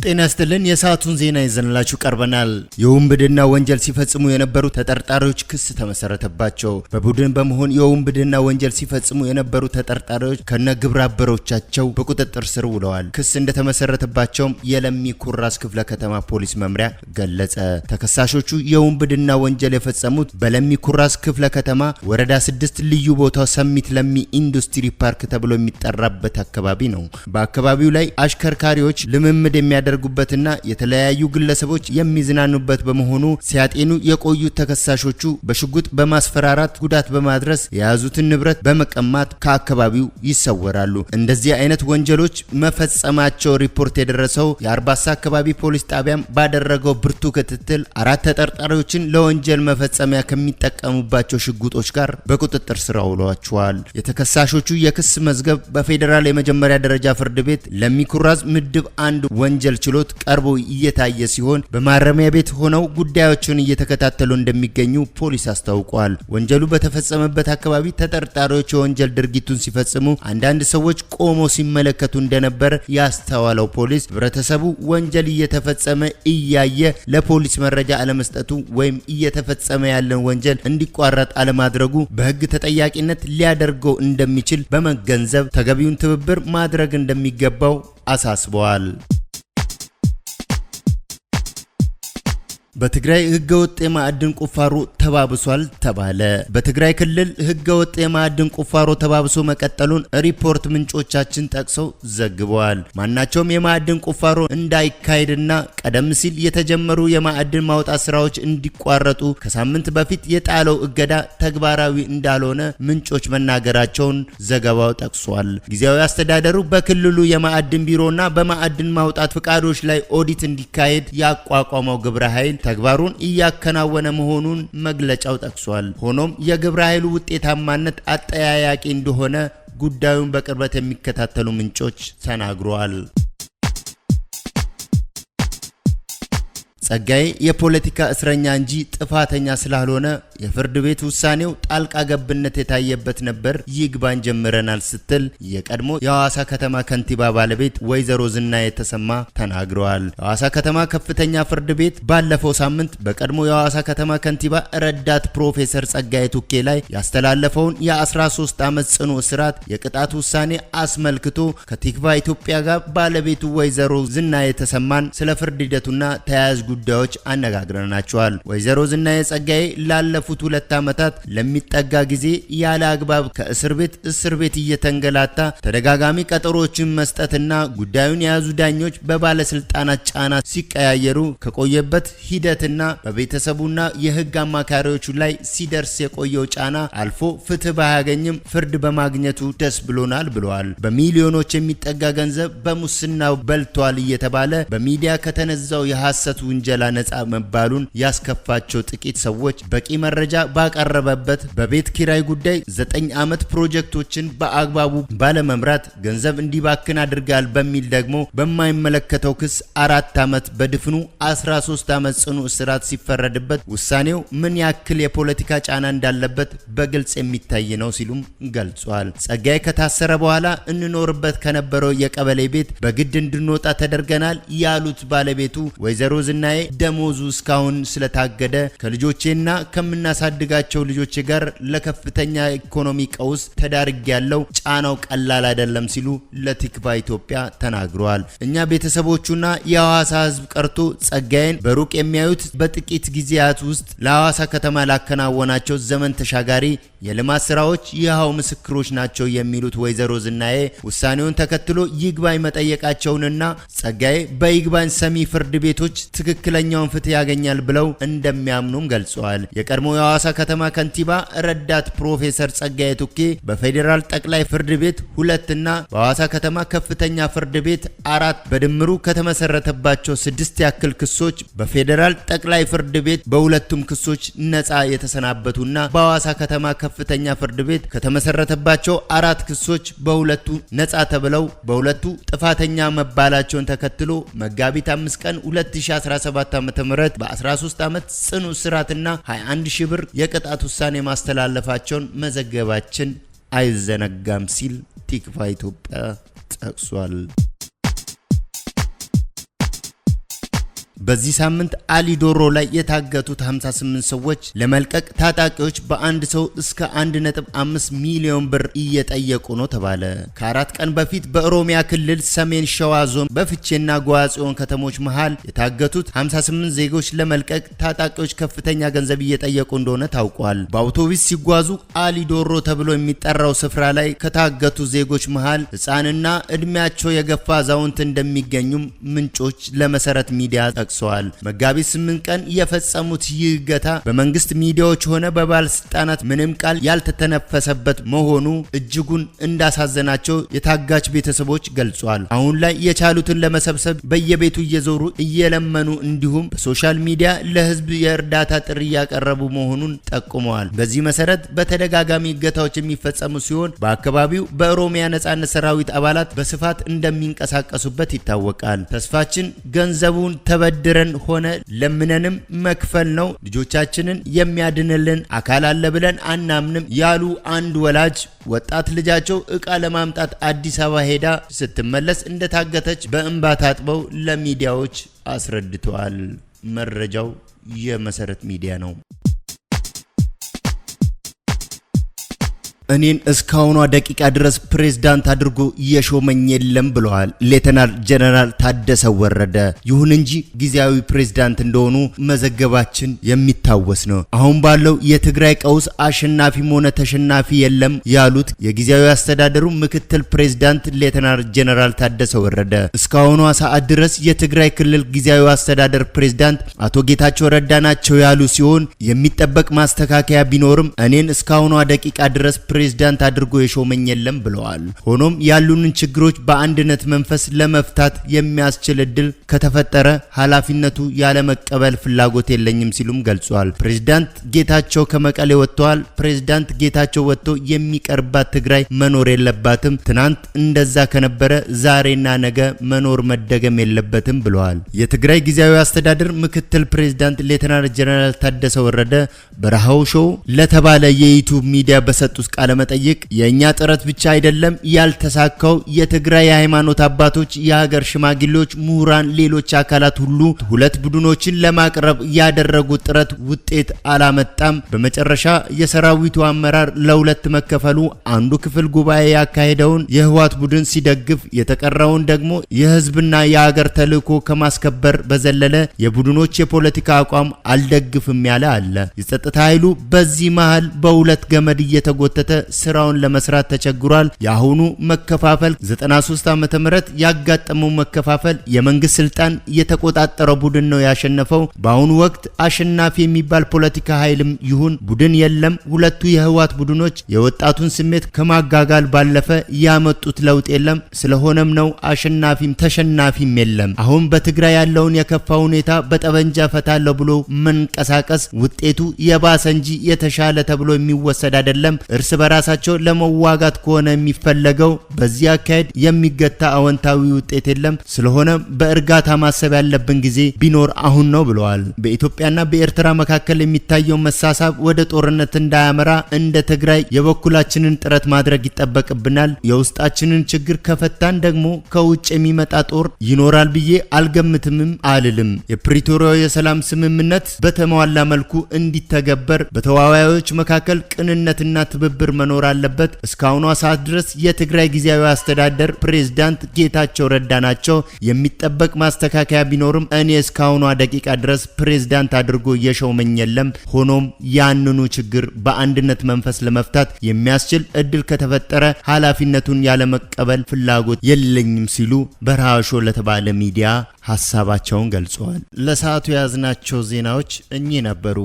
ጤና ይስጥልን የሰዓቱን ዜና ይዘንላችሁ ቀርበናል። የውንብድና ወንጀል ሲፈጽሙ የነበሩ ተጠርጣሪዎች ክስ ተመሰረተባቸው። በቡድን በመሆን የውንብድና ወንጀል ሲፈጽሙ የነበሩ ተጠርጣሪዎች ከነግብረ አበሮቻቸው በቁጥጥር ስር ውለዋል። ክስ እንደተመሰረተባቸውም የለሚ ኩራዝ ክፍለ ከተማ ፖሊስ መምሪያ ገለጸ። ተከሳሾቹ የውንብድና ወንጀል የፈጸሙት በለሚ ኩራዝ ክፍለ ከተማ ወረዳ 6 ልዩ ቦታው ሰሚት ለሚ ኢንዱስትሪ ፓርክ ተብሎ የሚጠራበት አካባቢ ነው። በአካባቢው ላይ አሽከርካሪዎች ልምምድ የሚያደርጉበትና የተለያዩ ግለሰቦች የሚዝናኑበት በመሆኑ ሲያጤኑ የቆዩት ተከሳሾቹ በሽጉጥ በማስፈራራት ጉዳት በማድረስ የያዙትን ንብረት በመቀማት ከአካባቢው ይሰወራሉ። እንደዚህ አይነት ወንጀሎች መፈጸማቸው ሪፖርት የደረሰው የአርባሳ አካባቢ ፖሊስ ጣቢያም ባደረገው ብርቱ ክትትል 4 ተጠርጣሪዎችን ለወንጀል መፈጸሚያ ከሚጠቀሙባቸው ሽጉጦች ጋር በቁጥጥር ስር አውለዋቸዋል። የተከሳሾቹ የክስ መዝገብ በፌዴራል የመጀመሪያ ደረጃ ፍርድ ቤት ለሚ ኩራዝ ምድብ 1 ወንጀል ችሎት ቀርቦ እየታየ ሲሆን በማረሚያ ቤት ሆነው ጉዳዮችን እየተከታተሉ እንደሚገኙ ፖሊስ አስታውቋል። ወንጀሉ በተፈጸመበት አካባቢ ተጠርጣሪዎች የወንጀል ድርጊቱን ሲፈጽሙ አንዳንድ ሰዎች ቆሞ ሲመለከቱ እንደነበር ያስተዋለው ፖሊስ ህብረተሰቡ ወንጀል እየተፈጸመ እያየ ለፖሊስ መረጃ አለመስጠቱ ወይም እየተፈጸመ ያለን ወንጀል እንዲቋረጥ አለማድረጉ በህግ ተጠያቂነት ሊያደርገው እንደሚችል በመገንዘብ ተገቢውን ትብብር ማድረግ እንደሚገባው አሳስበዋል። በትግራይ ህገወጥ የማዕድን ቁፋሮ ተባብሷል ተባለ። በትግራይ ክልል ህገወጥ የማዕድን ቁፋሮ ተባብሶ መቀጠሉን ሪፖርት ምንጮቻችን ጠቅሰው ዘግበዋል። ማናቸውም የማዕድን ቁፋሮ እንዳይካሄድና ቀደም ሲል የተጀመሩ የማዕድን ማውጣት ስራዎች እንዲቋረጡ ከሳምንት በፊት የጣለው እገዳ ተግባራዊ እንዳልሆነ ምንጮች መናገራቸውን ዘገባው ጠቅሷል። ጊዜያዊ አስተዳደሩ በክልሉ የማዕድን ቢሮና በማዕድን ማውጣት ፍቃዶች ላይ ኦዲት እንዲካሄድ ያቋቋመው ግብረ ኃይል ተግባሩን እያከናወነ መሆኑን መግለጫው ጠቅሷል። ሆኖም የግብረ ኃይሉ ውጤታማነት አጠያያቂ እንደሆነ ጉዳዩን በቅርበት የሚከታተሉ ምንጮች ተናግረዋል። ጸጋዬ የፖለቲካ እስረኛ እንጂ ጥፋተኛ ስላልሆነ የፍርድ ቤት ውሳኔው ጣልቃ ገብነት የታየበት ነበር፣ ይግባኝ ጀምረናል ስትል የቀድሞ የሐዋሳ ከተማ ከንቲባ ባለቤት ወይዘሮ ዝናዬ ተሰማ ተናግረዋል። የሐዋሳ ከተማ ከፍተኛ ፍርድ ቤት ባለፈው ሳምንት በቀድሞ የሐዋሳ ከተማ ከንቲባ ረዳት ፕሮፌሰር ጸጋዬ ቱኬ ላይ ያስተላለፈውን የ13 ዓመት ጽኑ እስራት የቅጣት ውሳኔ አስመልክቶ ከቲክቫ ኢትዮጵያ ጋር ባለቤቱ ወይዘሮ ዝናዬ ተሰማን ስለ ፍርድ ሂደቱና ተያያዥ ጉዳዮች አነጋግረናቸዋል። ወይዘሮ ዝናዬ ጸጋዬ ላለፉት 2 ዓመታት ለሚጠጋ ጊዜ ያለ አግባብ ከእስር ቤት እየተንገላታ ተደጋጋሚ ቀጠሮችን መስጠትና ጉዳዩን የያዙ ዳኞች በባለስልጣናት ጫና ሲቀያየሩ ከቆየበት ሂደትና በቤተሰቡና የህግ አማካሪዎቹ ላይ ሲደርስ የቆየው ጫና አልፎ ፍትህ ባያገኝም ፍርድ በማግኘቱ ደስ ብሎናል ብለዋል። በሚሊዮኖች የሚጠጋ ገንዘብ በሙስናው በልቷል እየተባለ በሚዲያ ከተነዛው የሐሰት ውንጀላ ነፃ መባሉን ያስከፋቸው ጥቂት ሰዎች በቂ መረጃ ባቀረበበት በቤት ኪራይ ጉዳይ 9 ዓመት ፕሮጀክቶችን በአግባቡ ባለመምራት ገንዘብ እንዲባክን አድርጋል በሚል ደግሞ በማይመለከተው ክስ 4 ዓመት በድፍኑ 13 ዓመት ጽኑ እስራት ሲፈረድበት ውሳኔው ምን ያክል የፖለቲካ ጫና እንዳለበት በግልጽ የሚታይ ነው ሲሉም ገልጿል። ጸጋዬ ከታሰረ በኋላ እንኖርበት ከነበረው የቀበሌ ቤት በግድ እንድንወጣ ተደርገናል ያሉት ባለቤቱ ወይዘሮ ዝናዬ ደሞዙ እስካሁን ስለታገደ ከልጆቼና ከምናሳድጋቸው ልጆቼ ጋር ለከፍተኛ ኢኮኖሚ ቀውስ ተዳርጌያለሁ፣ ጫናው ቀላል አይደለም ሲሉ ለቲክቫ ኢትዮጵያ ተናግረዋል። እኛ ቤተሰቦቹና የሐዋሳ ህዝብ ቀርቶ ጸጋዬን በሩቅ የሚያዩት በጥቂት ጊዜያት ውስጥ ለሐዋሳ ከተማ ላከናወናቸው ዘመን ተሻጋሪ የልማት ስራዎች ይሃው ምስክሮች ናቸው የሚሉት ወይዘሮ ዝናዬ ውሳኔውን ተከትሎ ይግባኝ መጠየቃቸውንና ጸጋዬ በይግባኝ ሰሚ ፍርድ ቤቶች ትክክለኛውን ፍትህ ያገኛል ብለው እንደሚያምኑም ገልጸዋል። የቀድሞ የሐዋሳ ከተማ ከንቲባ ረዳት ፕሮፌሰር ጸጋዬ ቱኬ በፌዴራል ጠቅላይ ፍርድ ቤት 2 እና በሐዋሳ ከተማ ከፍተኛ ፍርድ ቤት 4 በድምሩ ከተመሰረተባቸው 6 ያክል ክሶች በፌዴራል ጠቅላይ ፍርድ ቤት በሁለቱም ክሶች ነፃ የተሰናበቱና በሐዋሳ ከተማ ከፍተኛ ፍርድ ቤት ከተመሰረተባቸው 4 ክሶች በሁለቱ ነፃ ተብለው በሁለቱ ጥፋተኛ መባላቸውን ተከትሎ መጋቢት 5 ቀን 2017 ዓ.ም በ13 ዓመት ጽኑ እስራትና 21 ሺህ ብር የቅጣት ውሳኔ ማስተላለፋቸውን መዘገባችን አይዘነጋም ሲል ቲክቫ ኢትዮጵያ ጠቅሷል። በዚህ ሳምንት አሊ ዶሮ ላይ የታገቱት 58 ሰዎች ለመልቀቅ ታጣቂዎች በአንድ ሰው እስከ 1.5 ሚሊዮን ብር እየጠየቁ ነው ተባለ። ከአራት ቀን በፊት በኦሮሚያ ክልል ሰሜን ሸዋ ዞን በፍቼና ጓጽዮን ከተሞች መሃል የታገቱት 58 ዜጎች ለመልቀቅ ታጣቂዎች ከፍተኛ ገንዘብ እየጠየቁ እንደሆነ ታውቋል። በአውቶቡስ ሲጓዙ አሊ ዶሮ ተብሎ የሚጠራው ስፍራ ላይ ከታገቱ ዜጎች መሃል ህፃንና እድሜያቸው የገፋ አዛውንት እንደሚገኙም ምንጮች ለመሰረት ሚዲያ ጠቅሰዋል። መጋቢት 8 ቀን የፈጸሙት ይህ እገታ በመንግስት ሚዲያዎች ሆነ በባለስልጣናት ምንም ቃል ያልተተነፈሰበት መሆኑ እጅጉን እንዳሳዘናቸው የታጋች ቤተሰቦች ገልጿል። አሁን ላይ የቻሉትን ለመሰብሰብ በየቤቱ እየዞሩ እየለመኑ እንዲሁም በሶሻል ሚዲያ ለህዝብ የእርዳታ ጥሪ ያቀረቡ መሆኑን ጠቁመዋል። በዚህ መሰረት በተደጋጋሚ እገታዎች የሚፈጸሙ ሲሆን በአካባቢው በኦሮሚያ ነጻነት ሰራዊት አባላት በስፋት እንደሚንቀሳቀሱበት ይታወቃል። ተስፋችን ገንዘቡን ተበድረን ሆነ ለምነንም መክፈል ነው። ልጆቻችንን የሚያድንልን አካል አለ ብለን አናምንም ያሉ አንድ ወላጅ ወጣት ልጃቸው እቃ ለማምጣት አዲስ አበባ ሄዳ ስትመለስ እንደታገተች በእንባ ታጥበው ለሚዲያዎች አስረድተዋል። መረጃው የመሰረት ሚዲያ ነው። እኔን እስካሁኗ ደቂቃ ድረስ ፕሬዝዳንት አድርጎ የሾመኝ የለም ብለዋል ሌተናል ጀነራል ታደሰ ወረደ። ይሁን እንጂ ጊዜያዊ ፕሬዝዳንት እንደሆኑ መዘገባችን የሚታወስ ነው። አሁን ባለው የትግራይ ቀውስ አሸናፊም ሆነ ተሸናፊ የለም ያሉት የጊዜያዊ አስተዳደሩ ምክትል ፕሬዝዳንት ሌተናል ጀነራል ታደሰ ወረደ እስካሁኗ ሰዓት ድረስ የትግራይ ክልል ጊዜያዊ አስተዳደር ፕሬዝዳንት አቶ ጌታቸው ረዳ ናቸው ያሉ ሲሆን የሚጠበቅ ማስተካከያ ቢኖርም እኔን እስካሁኗ ደቂቃ ድረስ ፕሬዝዳንት አድርጎ የሾመኝ የለም ብለዋል። ሆኖም ያሉንን ችግሮች በአንድነት መንፈስ ለመፍታት የሚያስችል እድል ከተፈጠረ ኃላፊነቱ ያለ መቀበል ፍላጎት የለኝም ሲሉም ገልጿል። ፕሬዝዳንት ጌታቸው ከመቀሌ ወጥተዋል። ፕሬዝዳንት ጌታቸው ወጥቶ የሚቀርባት ትግራይ መኖር የለባትም። ትናንት እንደዛ ከነበረ ዛሬና ነገ መኖር መደገም የለበትም ብለዋል። የትግራይ ጊዜያዊ አስተዳደር ምክትል ፕሬዝዳንት ሌተናል ጀነራል ታደሰ ወረደ በረሃው ሾው ለተባለ የዩቲዩብ ሚዲያ በሰጡት ቃለ መጠይቅ የኛ ጥረት ብቻ አይደለም ያልተሳካው፣ የትግራይ የሃይማኖት አባቶች፣ የሀገር ሽማግሌዎች፣ ምሁራን፣ ሌሎች አካላት ሁሉ ሁለት ቡድኖችን ለማቅረብ ያደረጉት ጥረት ውጤት አላመጣም። በመጨረሻ የሰራዊቱ አመራር ለሁለት መከፈሉ አንዱ ክፍል ጉባኤ ያካሄደውን የህወሓት ቡድን ሲደግፍ፣ የተቀረውን ደግሞ የህዝብና የሀገር ተልዕኮ ከማስከበር በዘለለ የቡድኖች የፖለቲካ አቋም አልደግፍም ያለ አለ። የጸጥታ ኃይሉ በዚህ መሃል በሁለት ገመድ እየተጎተተ ስራውን ለመስራት ተቸግሯል። የአሁኑ መከፋፈል 93 ዓመተ ምህረት ያጋጠመው መከፋፈል የመንግስት ስልጣን የተቆጣጠረው ቡድን ነው ያሸነፈው። በአሁኑ ወቅት አሸናፊ የሚባል ፖለቲካ ኃይልም ይሁን ቡድን የለም። ሁለቱ የህወሓት ቡድኖች የወጣቱን ስሜት ከማጋጋል ባለፈ ያመጡት ለውጥ የለም። ስለሆነም ነው አሸናፊም ተሸናፊም የለም። አሁን በትግራይ ያለውን የከፋ ሁኔታ በጠበንጃ ፈታለው ብሎ መንቀሳቀስ ውጤቱ የባሰ እንጂ የተሻለ ተብሎ የሚወሰድ አይደለም። እርስ በራሳቸው ለመዋጋት ከሆነ የሚፈለገው በዚህ አካሄድ የሚገታ አወንታዊ ውጤት የለም። ስለሆነ በእርጋታ ማሰብ ያለብን ጊዜ ቢኖር አሁን ነው ብለዋል። በኢትዮጵያና በኤርትራ መካከል የሚታየው መሳሳብ ወደ ጦርነት እንዳያመራ እንደ ትግራይ የበኩላችንን ጥረት ማድረግ ይጠበቅብናል። የውስጣችንን ችግር ከፈታን ደግሞ ከውጭ የሚመጣ ጦር ይኖራል ብዬ አልገምትምም አልልም። የፕሪቶሪያው የሰላም ስምምነት በተሟላ መልኩ እንዲተገበር በተዋዋዮች መካከል ቅንነትና ትብብር መኖር አለበት። እስካሁኗ ሰዓት ድረስ የትግራይ ጊዜያዊ አስተዳደር ፕሬዝዳንት ጌታቸው ረዳ ናቸው። የሚጠበቅ ማስተካከያ ቢኖርም እኔ እስካሁኗ ደቂቃ ድረስ ፕሬዝዳንት አድርጎ የሾመኝ የለም። ሆኖም ያንኑ ችግር በአንድነት መንፈስ ለመፍታት የሚያስችል እድል ከተፈጠረ ኃላፊነቱን ያለ መቀበል ፍላጎት የለኝም ሲሉ በረሃሾ ለተባለ ሚዲያ ሐሳባቸውን ገልጸዋል። ለሰዓቱ የያዝናቸው ዜናዎች እኚህ ነበሩ።